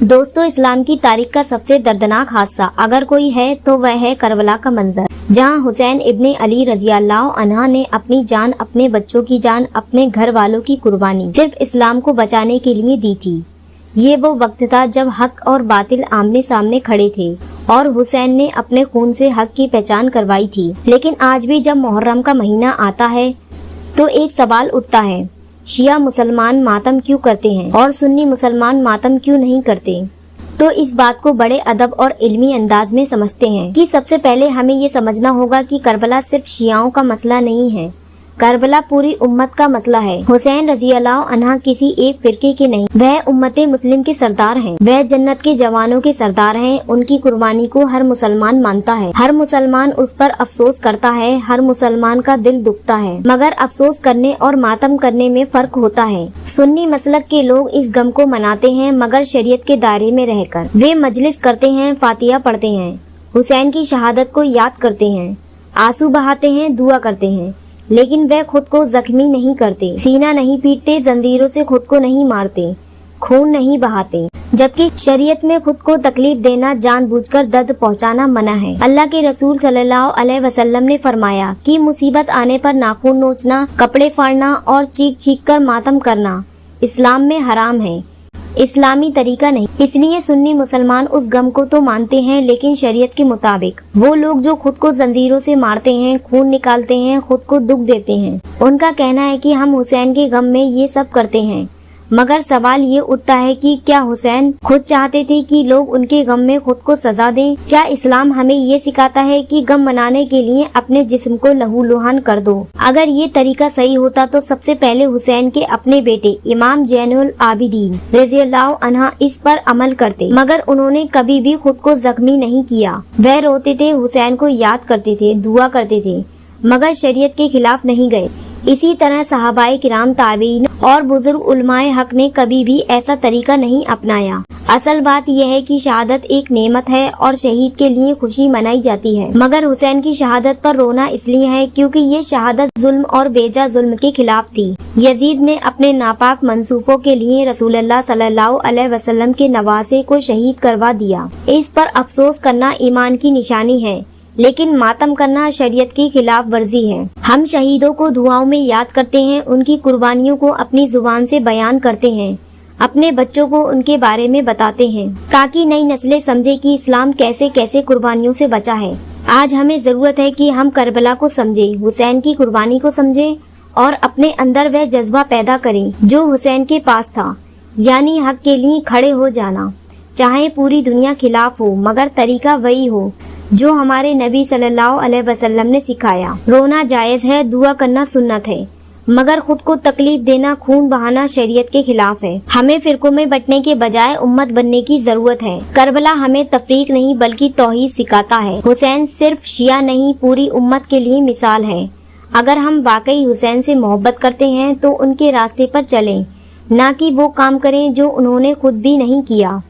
दोस्तों, इस्लाम की तारीख का सबसे दर्दनाक हादसा अगर कोई है तो वह है करबला का मंजर, जहां हुसैन इब्ने अली रज़ियल्लाहु अन्हु ने अपनी जान, अपने बच्चों की जान, अपने घर वालों की कुर्बानी सिर्फ इस्लाम को बचाने के लिए दी थी। ये वो वक्त था जब हक और बातिल आमने सामने खड़े थे और हुसैन ने अपने खून से हक की पहचान करवाई थी। लेकिन आज भी जब मुहर्रम का महीना आता है तो एक सवाल उठता है, शिया मुसलमान मातम क्यों करते हैं और सुन्नी मुसलमान मातम क्यों नहीं करते? तो इस बात को बड़े अदब और इल्मी अंदाज में समझते हैं कि सबसे पहले हमें ये समझना होगा कि करबला सिर्फ शियाओं का मसला नहीं है, करबला पूरी उम्मत का मसला है। हुसैन रज़ियल्लाहु अन्हु किसी एक फिरके के नहीं, वह उम्मते मुस्लिम के सरदार हैं, वह जन्नत के जवानों के सरदार हैं। उनकी कुर्बानी को हर मुसलमान मानता है, हर मुसलमान उस पर अफसोस करता है, हर मुसलमान का दिल दुखता है, मगर अफसोस करने और मातम करने में फर्क होता है। सुन्नी मसलक के लोग इस गम को मनाते हैं, मगर शरीयत के दायरे में रहकर वे मजलिस करते हैं, फातिहा पढ़ते हैं, हुसैन की शहादत को याद करते हैं, आंसू बहाते हैं, दुआ करते हैं, लेकिन वह खुद को जख्मी नहीं करते, सीना नहीं पीटते, जंजीरों से खुद को नहीं मारते, खून नहीं बहाते। जबकि शरीयत में खुद को तकलीफ देना, जानबूझकर दर्द पहुंचाना मना है। अल्लाह के रसूल सल्लल्लाहु अलैहि वसल्लम ने फरमाया कि मुसीबत आने पर नाखून नोचना, कपड़े फाड़ना और चीख चीख कर मातम करना इस्लाम में हराम है, इस्लामी तरीका नहीं। इसलिए सुन्नी मुसलमान उस गम को तो मानते हैं, लेकिन शरीयत के मुताबिक। वो लोग जो खुद को जंजीरों से मारते हैं, खून निकालते हैं, खुद को दुख देते हैं, उनका कहना है कि हम हुसैन के गम में ये सब करते हैं। मगर सवाल ये उठता है कि क्या हुसैन खुद चाहते थे कि लोग उनके गम में खुद को सजा दें? क्या इस्लाम हमें ये सिखाता है कि गम मनाने के लिए अपने जिस्म को लहूलुहान कर दो? अगर ये तरीका सही होता तो सबसे पहले हुसैन के अपने बेटे इमाम ज़ैनुल आबिदीन रज़ियल्लाहु अन्हु इस पर अमल करते, मगर उन्होंने कभी भी खुद को जख्मी नहीं किया। वह रोते थे, हुसैन को याद करते थे, दुआ करते थे, मगर शरीयत के खिलाफ नहीं गए। इसी तरह सहाबाए किराम, ताबीन और बुजुर्ग उलमाए हक ने कभी भी ऐसा तरीका नहीं अपनाया। असल बात यह है कि शहादत एक नेमत है और शहीद के लिए खुशी मनाई जाती है, मगर हुसैन की शहादत पर रोना इसलिए है क्योंकि ये शहादत जुल्म और बेजा जुल्म के खिलाफ थी। यजीद ने अपने नापाक मंसूफों के लिए रसूलुल्लाह सल्लल्लाहु अलैहि वसल्लम के नवासे को शहीद करवा दिया। इस पर अफसोस करना ईमान की निशानी है, लेकिन मातम करना शरीयत की खिलाफ वर्जी है। हम शहीदों को दुआओं में याद करते हैं, उनकी कुर्बानियों को अपनी जुबान से बयान करते हैं, अपने बच्चों को उनके बारे में बताते हैं, ताकि नई नस्लें समझे कि इस्लाम कैसे कैसे कुर्बानियों से बचा है। आज हमें जरूरत है कि हम करबला को समझे, हुसैन की कुर्बानी को समझे और अपने अंदर वह जज्बा पैदा करें जो हुसैन के पास था, यानी हक के लिए खड़े हो जाना। चाहे पूरी दुनिया खिलाफ हो, मगर तरीका वही हो जो हमारे नबी सल्लल्लाहु अलैहि वसल्लम ने सिखाया। रोना जायज है, दुआ करना सुन्नत है, मगर खुद को तकलीफ देना, खून बहाना शरीयत के खिलाफ है। हमें फिरकों में बंटने के बजाय उम्मत बनने की जरूरत है। करबला हमें तफरीक नहीं बल्कि तौहीद सिखाता है। हुसैन सिर्फ शिया नहीं, पूरी उम्मत के लिए मिसाल है। अगर हम वाकई हुसैन से मोहब्बत करते हैं तो उनके रास्ते पर चलें, ना कि वो काम करें जो उन्होंने खुद भी नहीं किया।